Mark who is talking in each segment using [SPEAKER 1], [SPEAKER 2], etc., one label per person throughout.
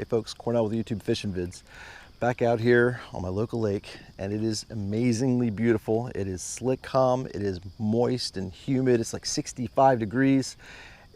[SPEAKER 1] Hey folks, Cornell with YouTube Fishing Vids. Back out here on my local lake, and it is amazingly beautiful. It is slick calm, it is moist and humid. It's like 65 degrees,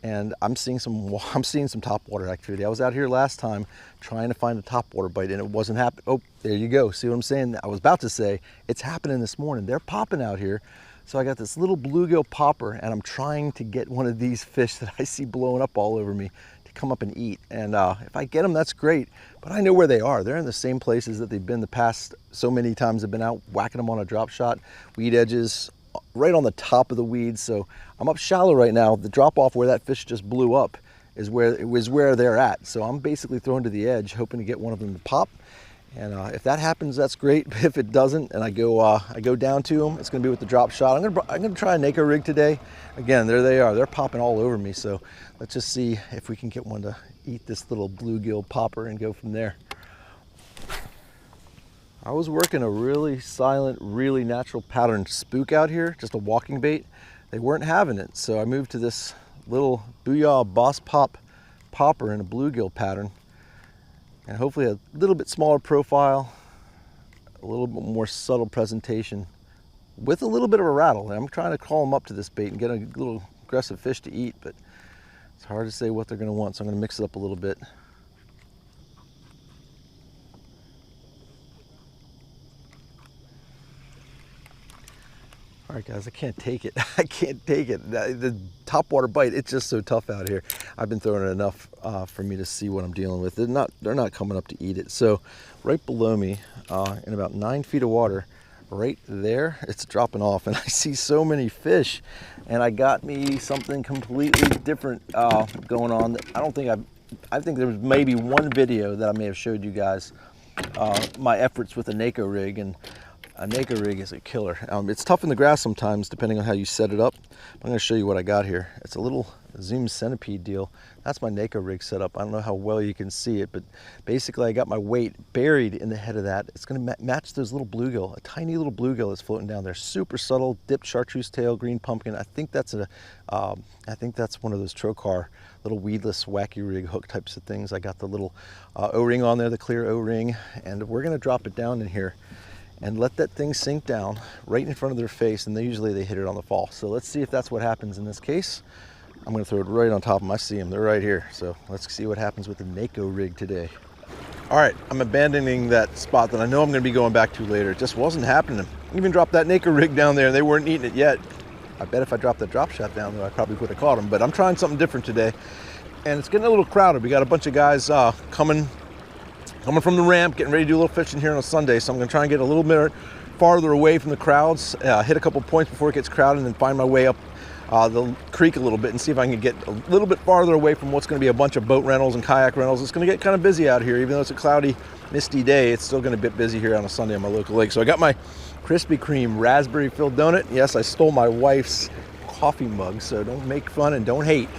[SPEAKER 1] and I'm seeing some topwater activity. I was out here last time trying to find a topwater bite, and it wasn't happening. Oh, there you go. See what I'm saying? I was about to say it's happening this morning. They're popping out here. So I got this little bluegill popper, and I'm trying to get one of these fish that I see blowing up all over me to come up and eat. And if I get them, that's great, but I know where they are. They're in the same places that they've been the past so many times. I've been out whacking them on a drop shot, weed edges, right on the top of the weeds. So I'm up shallow right now. The drop off where that fish just blew up is where they're at. So I'm basically throwing to the edge, hoping to get one of them to pop. And if that happens, that's great. But if it doesn't, and I go down to them, it's going to be with the drop shot. I'm going to try a niko rig today. Again, there they are. They're popping all over me. So let's just see if we can get one to eat this little bluegill popper and go from there. I was working a really silent, really natural pattern spook out here, just a walking bait. They weren't having it, so I moved to this little Booyah Boss Pop popper in a bluegill pattern. And hopefully a little bit smaller profile, a little bit more subtle presentation with a little bit of a rattle. And I'm trying to call them up to this bait and get a little aggressive fish to eat, but it's hard to say what they're going to want, so I'm going to mix it up a little bit. All right, guys, I can't take it. I can't take it. The topwater bite, it's just so tough out here. I've been throwing it enough for me to see what I'm dealing with. They're not coming up to eat it. So right below me, in about 9 feet of water, right there, it's dropping off, and I see so many fish, and I got me something completely different going on. I think there was maybe one video that I may have showed you guys my efforts with a niko rig, and a niko rig is a killer. It's tough in the grass sometimes, depending on how you set it up. I'm going to show you what I got here. It's a little zoom centipede deal. That's my niko rig setup. I don't know how well you can see it, but basically I got my weight buried in the head of that. It's going to match those little bluegill, a tiny little bluegill that's floating down there. Super subtle, dipped chartreuse tail, green pumpkin. I think that's one of those trocar little weedless wacky rig hook types of things. I got the little O-ring on there, the clear O-ring, and we're going to drop it down in here and let that thing sink down right in front of their face, and usually they hit it on the fall. So let's see if that's what happens in this case. I'm gonna throw it right on top of them. I see them, they're right here. So let's see what happens with the niko rig today. All right, I'm abandoning that spot that I know I'm gonna be going back to later. It just wasn't happening. I even dropped that niko rig down there and they weren't eating it yet. I bet if I dropped the drop shot down there, I probably would have caught them, but I'm trying something different today. And it's getting a little crowded. We got a bunch of guys coming from the ramp, getting ready to do a little fishing here on a Sunday. So I'm gonna try and get a little bit farther away from the crowds, hit a couple points before it gets crowded, and then find my way up the creek a little bit and see if I can get a little bit farther away from what's gonna be a bunch of boat rentals and kayak rentals. It's gonna get kind of busy out here. Even though it's a cloudy, misty day, it's still gonna be busy here on a Sunday on my local lake. So I got my Krispy Kreme raspberry filled donut. Yes, I stole my wife's coffee mug, so don't make fun and don't hate,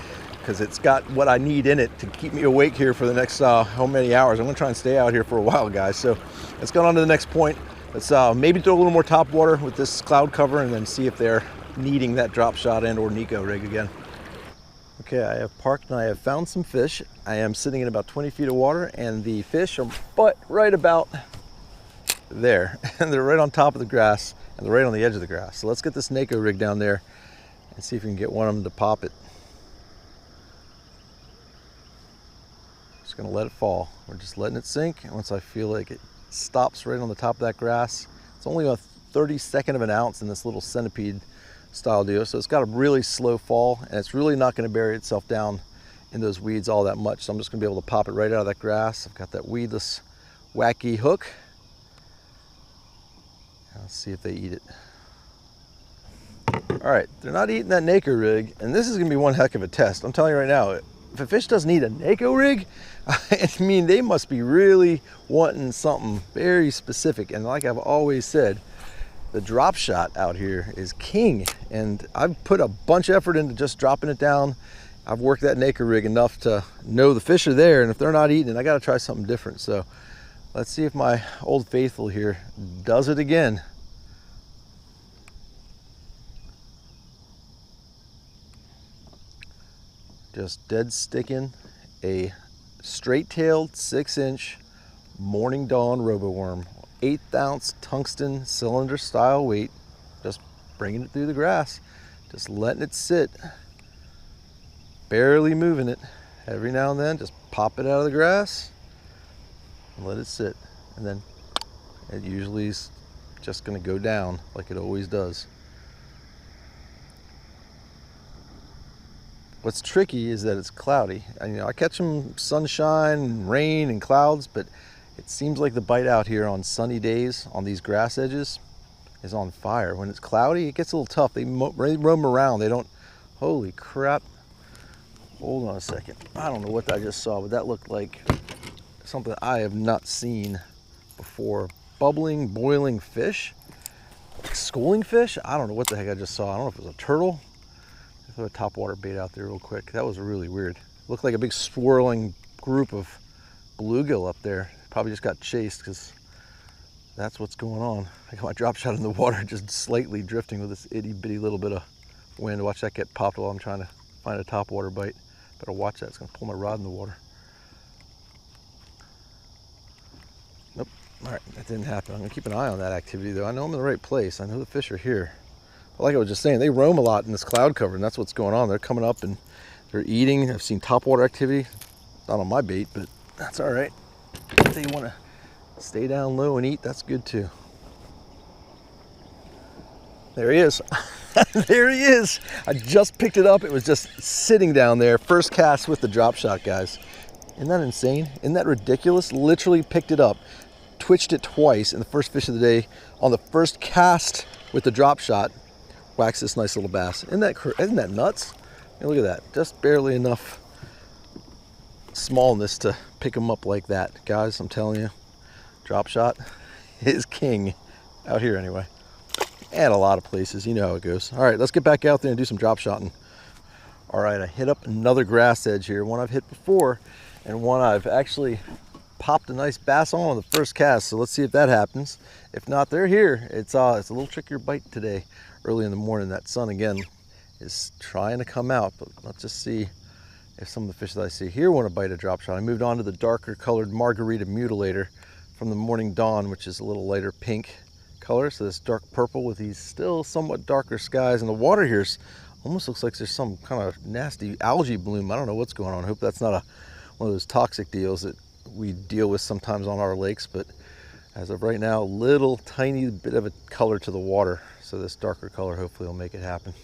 [SPEAKER 1] because it's got what I need in it to keep me awake here for the next how many hours. I'm gonna try and stay out here for a while, guys. So let's go on to the next point. Let's maybe throw a little more top water with this cloud cover, and then see if they're needing that drop shot and or niko rig again. Okay, I have parked and I have found some fish. I am sitting in about 20 feet of water, and the fish are right about there. And they're right on top of the grass, and they're right on the edge of the grass. So let's get this niko rig down there and see if we can get one of them to pop it. Just gonna let it fall. We're just letting it sink, and once I feel like it stops right on the top of that grass, it's only a 32nd of an ounce in this little centipede style deal, so it's got a really slow fall, and it's really not going to bury itself down in those weeds all that much. So I'm just going to be able to pop it right out of that grass. I've got that weedless wacky hook. Let's see if they eat it. All right, they're not eating that niko rig, and this is going to be one heck of a test. I'm telling you right now, if a fish doesn't eat a niko rig, I mean, they must be really wanting something very specific. And like I've always said, the drop shot out here is king, and I've put a bunch of effort into just dropping it down. I've worked that niko rig enough to know the fish are there, and if they're not eating it, I got to try something different. So let's see if my old faithful here does it again. Just dead sticking a straight-tailed 6-inch Morning Dawn Roboworm, 1/8 ounce tungsten cylinder style weight. Just bringing it through the grass, just letting it sit, barely moving it. Every now and then, just pop it out of the grass and let it sit. And then it usually is just gonna go down like it always does. What's tricky is that it's cloudy. I catch them sunshine, rain, and clouds, but it seems like the bite out here on sunny days on these grass edges is on fire. When it's cloudy, it gets a little tough. They roam around. They don't, holy crap. Hold on a second. I don't know what I just saw, but that looked like something I have not seen before. Bubbling, boiling fish, like schooling fish. I don't know what the heck I just saw. I don't know if it was a turtle. I threw a topwater bait out there real quick. That was really weird. Looked like a big swirling group of bluegill up there. Probably just got chased because that's what's going on. I got my drop shot in the water, just slightly drifting with this itty bitty little bit of wind. Watch that get popped while I'm trying to find a topwater bite. Better watch that, it's gonna pull my rod in the water. Nope, all right, that didn't happen. I'm gonna keep an eye on that activity though. I know I'm in the right place. I know the fish are here. But like I was just saying, they roam a lot in this cloud cover, and that's what's going on. They're coming up and they're eating. I've seen topwater activity, not on my bait, but that's all right. If they wanna stay down low and eat, that's good too. There he is. There he is. I just picked it up. It was just sitting down there. First cast with the drop shot, guys. Isn't that insane? Isn't that ridiculous? Literally picked it up, twitched it twice in the first fish of the day. On the first cast with the drop shot, whacks this nice little bass. Isn't that nuts? Hey, look at that. Just barely enough smallness to pick him up like that. Guys, I'm telling you, drop shot is king out here anyway. And a lot of places, you know how it goes. All right, let's get back out there and do some drop shotting. All right, I hit up another grass edge here, one I've hit before, and one I've actually popped a nice bass on the first cast. So let's see if that happens. If not, they're here. It's a little trickier bite today, early in the morning. That sun again is trying to come out, but let's just see if some of the fish that I see here want to bite a drop shot. I moved on to the darker colored Margarita Mutilator from the Morning Dawn, which is a little lighter pink color. So this dark purple with these still somewhat darker skies, and the water here almost looks like there's some kind of nasty algae bloom. I don't know what's going on. I hope that's not one of those toxic deals that we deal with sometimes on our lakes, but as of right now, little tiny bit of a color to the water. So this darker color hopefully will make it happen.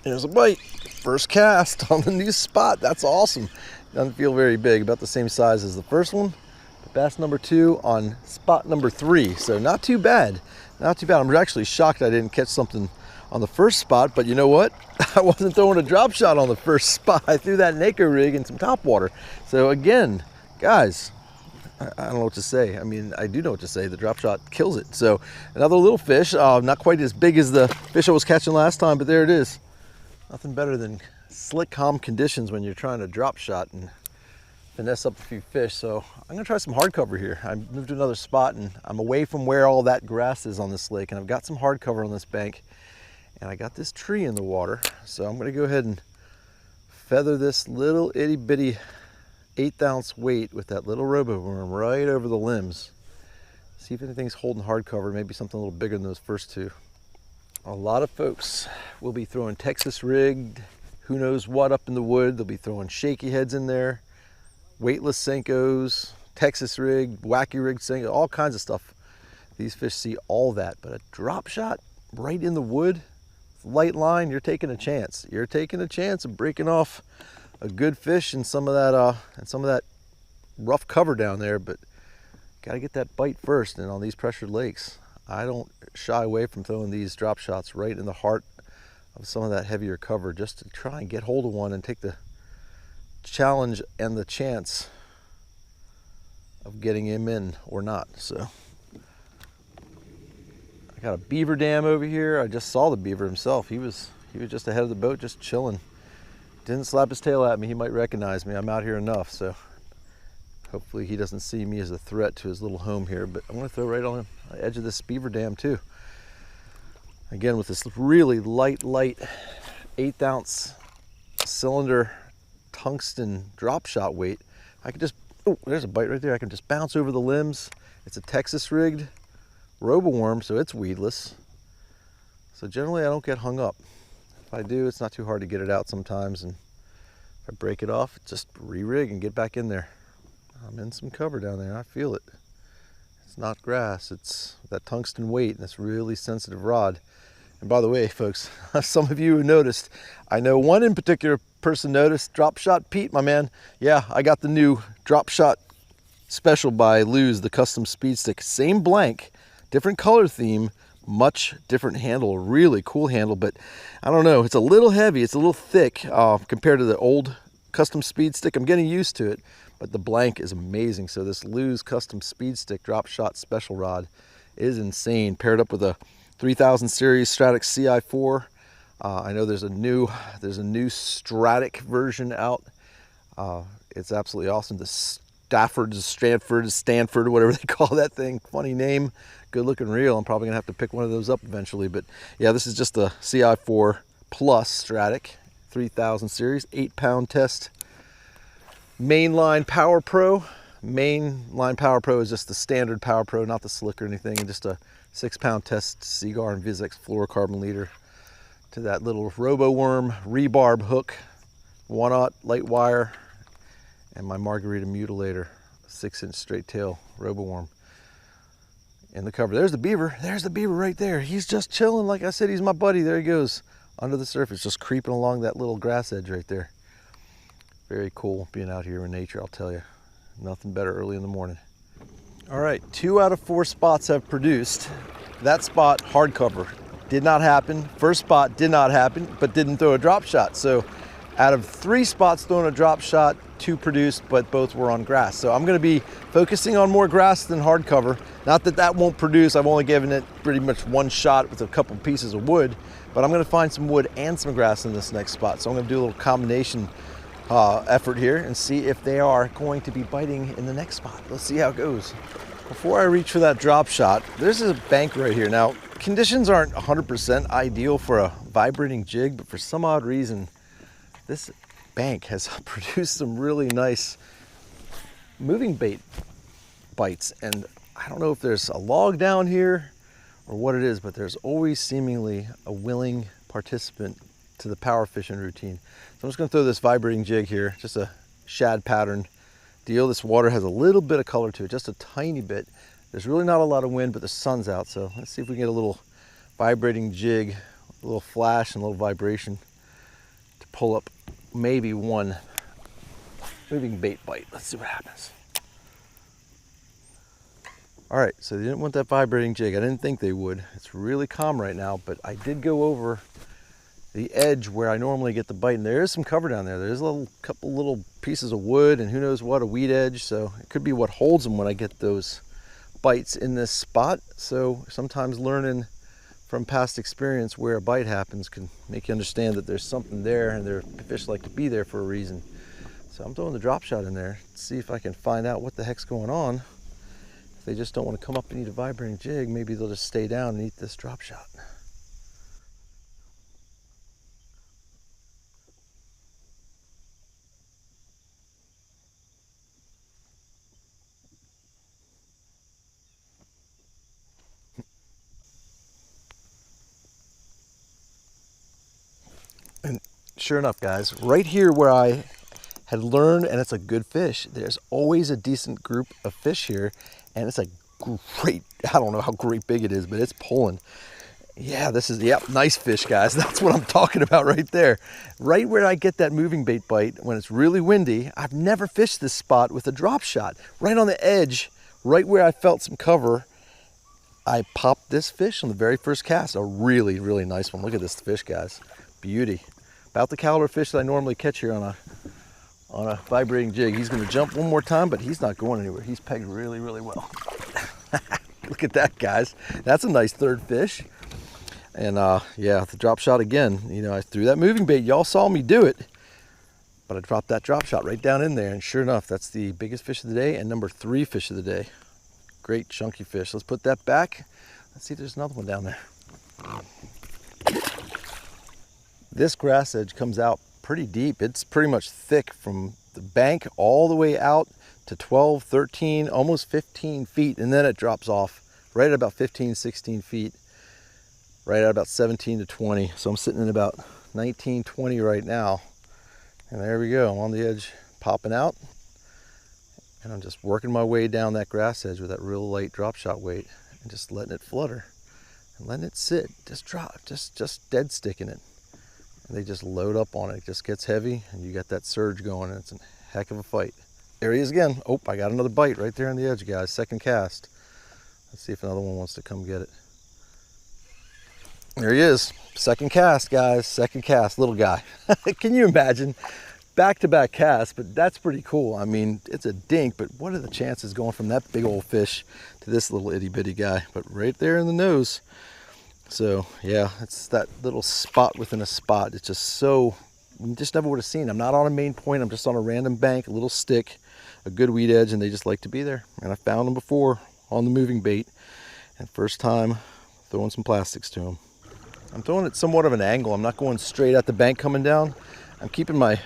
[SPEAKER 1] There's a bite. First cast on the new spot. That's awesome. Doesn't feel very big, about the same size as the first one. But bass number 2 on spot number 3. So not too bad. Not too bad. I'm actually shocked I didn't catch something on the first spot, but you know what? I wasn't throwing a drop shot on the first spot. I threw that niko rig and some topwater. So again, guys, I don't know what to say. I mean, I do know what to say. The drop shot kills it. So another little fish, not quite as big as the fish I was catching last time, but there it is. Nothing better than slick, calm conditions when you're trying to drop shot and finesse up a few fish. So I'm gonna try some hardcover here. I moved to another spot and I'm away from where all that grass is on this lake, and I've got some hardcover on this bank, and I got this tree in the water. So I'm gonna go ahead and feather this little itty bitty 1/8 ounce weight with that little Roboworm right over the limbs. See if anything's holding hardcover, maybe something a little bigger than those first two. A lot of folks will be throwing Texas rigged, who knows what up in the wood. They'll be throwing shaky heads in there, weightless Senkos, Texas rigged, wacky rigged Senko, all kinds of stuff. These fish see all that, but a drop shot right in the wood, light line, you're taking a chance. You're taking a chance of breaking off a good fish and some of that rough cover down there, but gotta get that bite first. And on these pressured lakes, I don't shy away from throwing these drop shots right in the heart of some of that heavier cover, just to try and get hold of one and take the challenge and the chance of getting him in or not. So I got a beaver dam over here. I just saw the beaver himself. He was just ahead of the boat, just chilling. Didn't slap his tail at me. He might recognize me. I'm out here enough, so hopefully he doesn't see me as a threat to his little home here. But I'm gonna throw right on the edge of this beaver dam too. Again, with this really light 1/8 ounce cylinder tungsten drop shot weight, I can just, oh, there's a bite right there. I can just bounce over the limbs. It's a Texas rigged Roboworm, so it's weedless. So generally I don't get hung up. If I do, it's not too hard to get it out sometimes, and if I break it off, just re-rig and get back in there. I'm in some cover down there, I feel it. It's not grass, it's that tungsten weight and this really sensitive rod. And by the way, folks, some of you who noticed, I know one in particular person noticed, Drop Shot Pete, my man. Yeah, I got the new Drop Shot Special by Luz, the custom speed stick. Same blank, different color theme, much different handle, really cool handle, but I don't know, it's a little heavy, it's a little thick compared to the old custom speed stick. I'm getting used to it, but the blank is amazing. So this Luz custom speed stick Drop Shot Special rod is insane, paired up with a 3000 series Stradic CI4. I know there's a new Stradic version out. It's absolutely awesome. The Stanford, whatever they call that thing. Funny name, good looking reel. I'm probably gonna have to pick one of those up eventually. But yeah, this is just a CI4 Plus Stradic 3000 series, 8-pound test. Mainline Power Pro. Mainline Power Pro is just the standard Power Pro, not the slick or anything, and just a 6-pound test Seaguar and Vizx fluorocarbon leader to that little Roboworm Rebarb Hook, 1/0 light wire, and my Margarita Mutilator, 6-inch straight tail Roboworm in the cover. There's the beaver. There's the beaver right there. He's just chilling. Like I said, he's my buddy. There he goes under the surface, just creeping along that little grass edge right there. Very cool being out here in nature, I'll tell you. Nothing better early in the morning. All right, 2 out of 4 spots have produced. That spot, hardcover, did not happen. First spot did not happen, but didn't throw a drop shot. So out of 3 spots throwing a drop shot, 2 produced, but both were on grass. So I'm gonna be focusing on more grass than hardcover. Not that that won't produce, I've only given it pretty much 1 shot with a couple pieces of wood, but I'm gonna find some wood and some grass in this next spot. So I'm gonna do a little combination effort here and see if they are going to be biting in the next spot. Let's see how it goes. Before I reach for that drop shot, there's a bank right here. Now, conditions aren't 100% ideal for a vibrating jig, but for some odd reason, this bank has produced some really nice moving bait bites. And I don't know if there's a log down here or what it is, but there's always seemingly a willing participant to the power fishing routine. So I'm just gonna throw this vibrating jig here, just a shad pattern deal. This water has a little bit of color to it, just a tiny bit. There's really not a lot of wind, but the sun's out. So let's see if we can get a little vibrating jig, a little flash and a little vibration to pull up maybe 1 moving bait bite. Let's see what happens. All right, so they didn't want that vibrating jig. I didn't think they would. It's really calm right now, but I did go over the edge where I normally get the bite, and there is some cover down there. There's a couple little pieces of wood and who knows what, a weed edge. So it could be what holds them when I get those bites in this spot. So sometimes learning from past experience where a bite happens can make you understand that there's something there, and their fish like to be there for a reason. So I'm throwing the drop shot in there to see if I can find out what the heck's going on. If they just don't want to come up and eat a vibrating jig, maybe they'll just stay down and eat this drop shot. And sure enough, guys, right here where I had learned, and it's a good fish, there's always a decent group of fish here, and it's a great, I don't know how great big it is, but it's pulling. Yeah, this is, yep, nice fish, guys. That's what I'm talking about right there. Right where I get that moving bait bite when it's really windy. I've never fished this spot with a drop shot. Right on the edge, right where I felt some cover, I popped this fish on the very first cast. A really, really nice one. Look at this fish, guys. Beauty. About the caliber fish that I normally catch here on a vibrating jig. He's gonna jump one more time, but he's not going anywhere. He's pegged really, really well. Look at that, guys. That's a nice third fish. And yeah, the drop shot again. You know, I threw that moving bait. Y'all saw me do it, but I dropped that drop shot right down in there. And sure enough, that's the biggest fish of the day and number 3 fish of the day. Great chunky fish. Let's put that back. Let's see if there's another one down there. This grass edge comes out pretty deep. It's pretty much thick from the bank all the way out to 12, 13, almost 15 feet. And then it drops off right at about 15, 16 feet, right at about 17 to 20. So I'm sitting at about 19, 20 right now. And there we go, I'm on the edge, popping out. And I'm just working my way down that grass edge with that real light drop shot weight and just letting it flutter and letting it sit, just drop, just dead sticking it. And they just load up on it. It just gets heavy and you got that surge going and it's a heck of a fight. There he is again. Oh, I got another bite right there on the edge, guys. Second cast. Let's see if another one wants to come get it. There he is. Second cast, guys. Second cast, little guy. Can you imagine? Back-to-back casts, but that's pretty cool. I mean, it's a dink, but what are the chances going from that big old fish to this little itty-bitty guy? But right there in the nose. So yeah, it's that little spot within a spot. It's just so, you just never would have seen. I'm not on a main point. I'm just on a random bank, a little stick, a good weed edge, and they just like to be there. And I found them before on the moving bait, and first time throwing some plastics to them. I'm throwing it somewhat of an angle. I'm not going straight at the bank coming down. I'm keeping my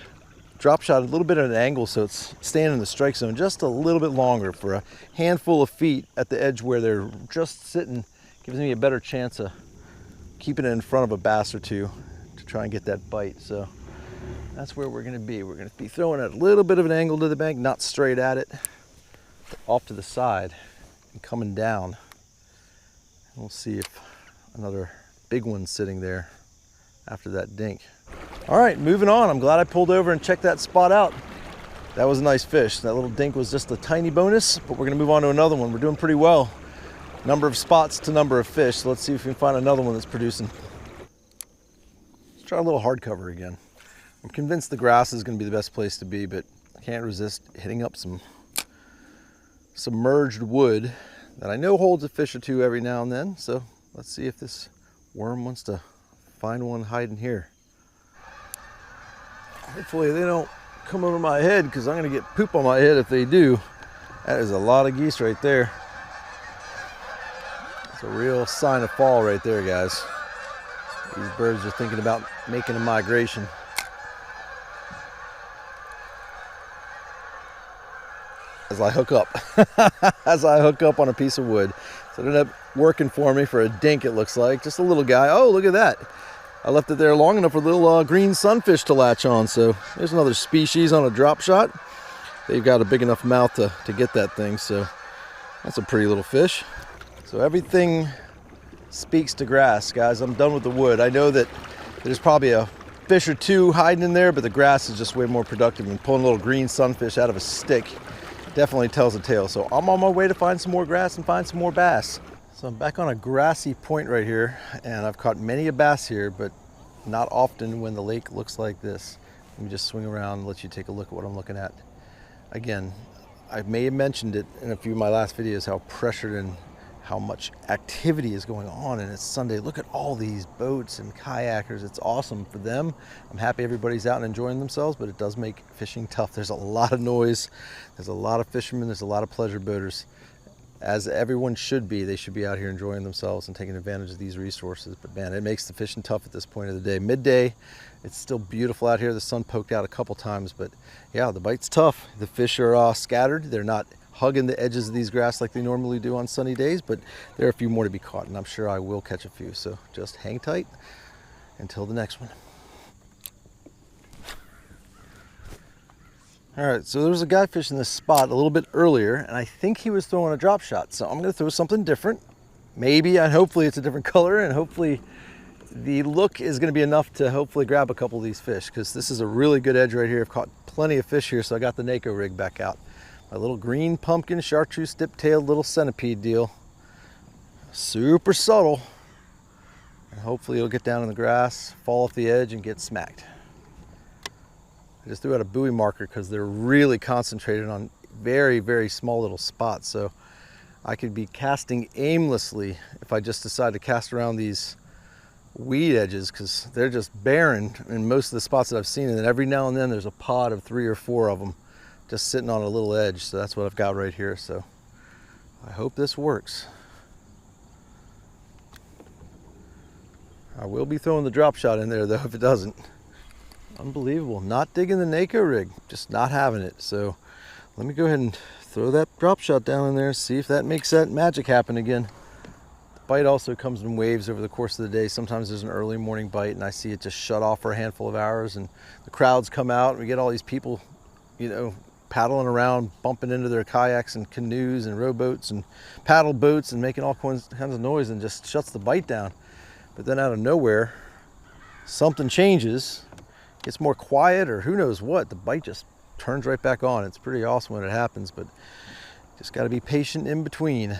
[SPEAKER 1] drop shot a little bit at an angle so it's staying in the strike zone just a little bit longer for a handful of feet at the edge where they're just sitting. Gives me a better chance of keeping it in front of a bass or two to try and get that bite. So that's where we're going to be. We're going to be throwing at a little bit of an angle to the bank, not straight at it, but off to the side and coming down. And we'll see if another big one's sitting there after that dink. All right, moving on. I'm glad I pulled over and checked that spot out. That was a nice fish. That little dink was just a tiny bonus, but we're going to move on to another one. We're doing pretty well. Number of spots to number of fish. So let's see if we can find another one that's producing. Let's try a little hardcover again. I'm convinced the grass is going to be the best place to be, but I can't resist hitting up some submerged wood that I know holds a fish or two every now and then. So let's see if this worm wants to find one hiding here. Hopefully they don't come over my head because I'm going to get poop on my head if they do. That is a lot of geese right there. It's a real sign of fall right there, guys. These birds are thinking about making a migration. As I hook up, as I hook up on a piece of wood. So it ended up working for me for a dink, it looks like. Just a little guy. Oh, look at that. I left it there long enough for little green sunfish to latch on. So there's another species on a drop shot. They've got a big enough mouth to get that thing. So that's a pretty little fish. So everything speaks to grass, guys. I'm done with the wood. I know that there's probably a fish or two hiding in there, but the grass is just way more productive. And pulling a little green sunfish out of a stick definitely tells a tale. So I'm on my way to find some more grass and find some more bass. So I'm back on a grassy point right here, and I've caught many a bass here, but not often when the lake looks like this. Let me just swing around and let you take a look at what I'm looking at. Again, I may have mentioned it in a few of my last videos, how pressured and how much activity is going on, and it's Sunday. Look at all these boats and kayakers. It's awesome for them. I'm happy everybody's out and enjoying themselves, but it does make fishing tough. There's a lot of noise. There's a lot of fishermen. There's a lot of pleasure boaters. As everyone should be, they should be out here enjoying themselves and taking advantage of these resources. But man, it makes the fishing tough at this point of the day. Midday, it's still beautiful out here. The sun poked out a couple times, but yeah, the bite's tough. The fish are scattered. They're not hugging the edges of these grass like they normally do on sunny days, but there are a few more to be caught, and I'm sure I will catch a few. So just hang tight until the next one. All right, so there was a guy fishing this spot a little bit earlier, and I think he was throwing a drop shot. So I'm going to throw something different. Maybe, and hopefully it's a different color, and hopefully the look is going to be enough to hopefully grab a couple of these fish, because this is a really good edge right here. I've caught plenty of fish here, so I got the niko rig back out. My little green pumpkin chartreuse dip-tailed little centipede deal. Super subtle. And hopefully it'll get down in the grass, fall off the edge, and get smacked. I just threw out a buoy marker because they're really concentrated on very, very small little spots. So I could be casting aimlessly if I just decide to cast around these weed edges, because they're just barren in most of the spots that I've seen. And then every now and then there's a pod of 3 or 4 of them just sitting on a little edge. So that's what I've got right here. So I hope this works. I will be throwing the drop shot in there though if it doesn't. Unbelievable. Not digging the niko rig, just not having it. So let me go ahead and throw that drop shot down in there, see if that makes that magic happen again. The bite also comes in waves over the course of the day. Sometimes there's an early morning bite and I see it just shut off for a handful of hours and the crowds come out and we get all these people, you know, paddling around, bumping into their kayaks and canoes and rowboats and paddle boats and making all kinds of noise and just shuts the bite down. But then out of nowhere, something changes, gets more quiet or who knows what, the bite just turns right back on. It's pretty awesome when it happens, but just got to be patient in between.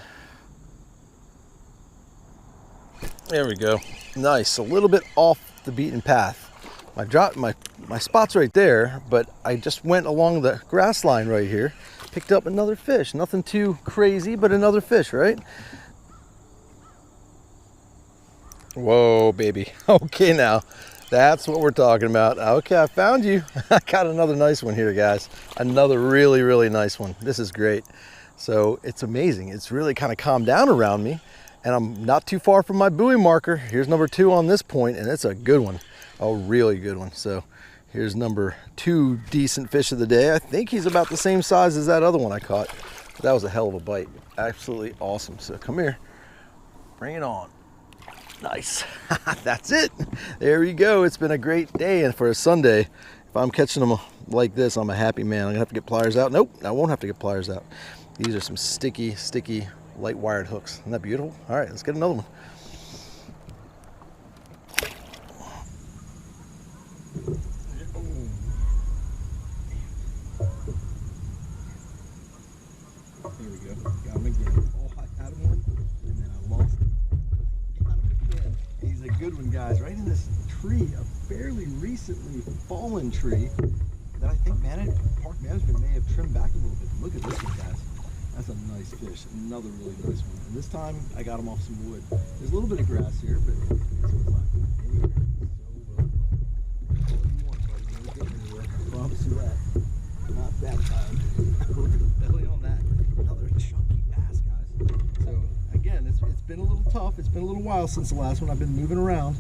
[SPEAKER 1] There we go. Nice. A little bit off the beaten path. My spot's right there, but I just went along the grass line right here, picked up another fish. Nothing too crazy, but another fish, right? Whoa, baby. Okay, now that's what we're talking about. Okay, I found you. I got another nice one here, guys. Another really, really nice one. This is great. So it's amazing. It's really kind of calmed down around me and I'm not too far from my buoy marker. Here's number 2 on this point and it's a good one. A really good one. So here's number 2 decent fish of the day. I think he's about the same size as that other one I caught. But that was a hell of a bite. Absolutely awesome. So come here. Bring it on. Nice. That's it. There you go. It's been a great day, and for a Sunday, if I'm catching them like this, I'm a happy man. I'm gonna have to get pliers out. Nope, I won't have to get pliers out. These are some sticky, light wired hooks. Isn't that beautiful? All right, let's get another one. There we go. Got him again. Oh, I had him one, and then I lost him. He's a good one, guys. Right in this tree, a fairly recently fallen tree that I think park management may have trimmed back a little bit. Look at this one, guys. That's a nice fish. Another really nice one. And this time I got him off some wood. There's a little bit of grass here, but this one's not going anywhere. So all you want, buddy. You ain't getting anywhere. I promise you that. Not that time. Look at the belly on that. Another chunky bass, guys. So again, it's been a little tough. It's been a little while since the last one. I've been moving around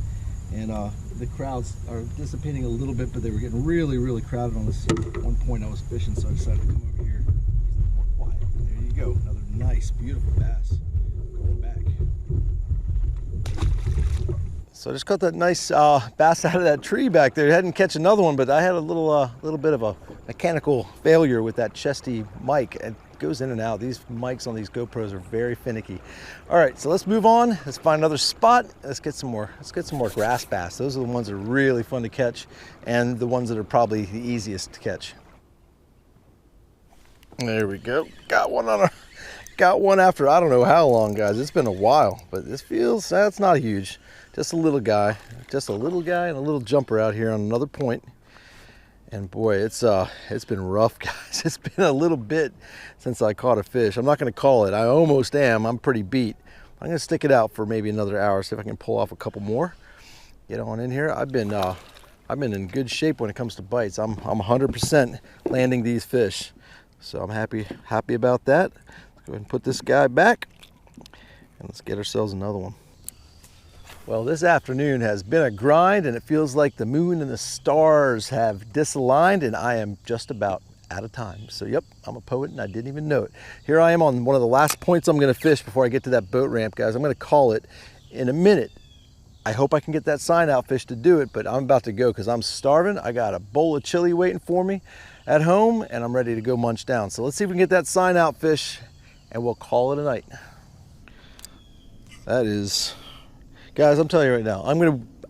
[SPEAKER 1] and the crowds are dissipating a little bit, but they were getting really, really crowded on this one point I was fishing, so I decided to come over here. It's a little more quiet. There you go. Another nice, beautiful bass. Going back. So I just caught that nice bass out of that tree back there. I hadn't catch another one, but I had a little bit of a mechanical failure with that chesty mic. It goes in and out. These mics on these GoPros are very finicky. All right, so let's move on. Let's find another spot. Let's get some more grass bass. Those are the ones that are really fun to catch and the ones that are probably the easiest to catch. There we go. Got one after I don't know how long, guys. It's been a while, but this feels, that's not huge. Just a little guy and a little jumper out here on another point. And boy, it's been rough, guys. It's been a little bit since I caught a fish. I'm not going to call it. I almost am. I'm pretty beat. I'm going to stick it out for maybe another hour, see if I can pull off a couple more. Get on in here. I've been in good shape when it comes to bites. I'm 100% landing these fish, so I'm happy about that. Let's go ahead and put this guy back, and let's get ourselves another one. Well, this afternoon has been a grind and it feels like the moon and the stars have disaligned and I am just about out of time. So yep, I'm a poet and I didn't even know it. Here I am on one of the last points I'm gonna fish before I get to that boat ramp, guys. I'm gonna call it in a minute. I hope I can get that sign out fish to do it, but I'm about to go because I'm starving. I got a bowl of chili waiting for me at home and I'm ready to go munch down. So let's see if we can get that sign out fish and we'll call it a night. That is, guys, I'm telling you right now,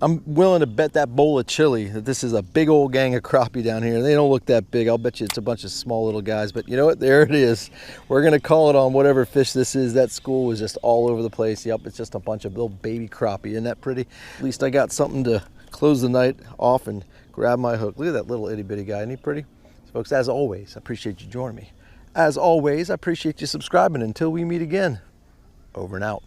[SPEAKER 1] I'm willing to bet that bowl of chili that this is a big old gang of crappie down here. They don't look that big. I'll bet you it's a bunch of small little guys, but you know what? There it is. We're gonna call it on whatever fish this is. That school was just all over the place. Yep, it's just a bunch of little baby crappie. Isn't that pretty? At least I got something to close the night off and grab my hook. Look at that little itty bitty guy. Isn't he pretty? So folks, as always, I appreciate you joining me. As always, I appreciate you subscribing. Until we meet again, over and out.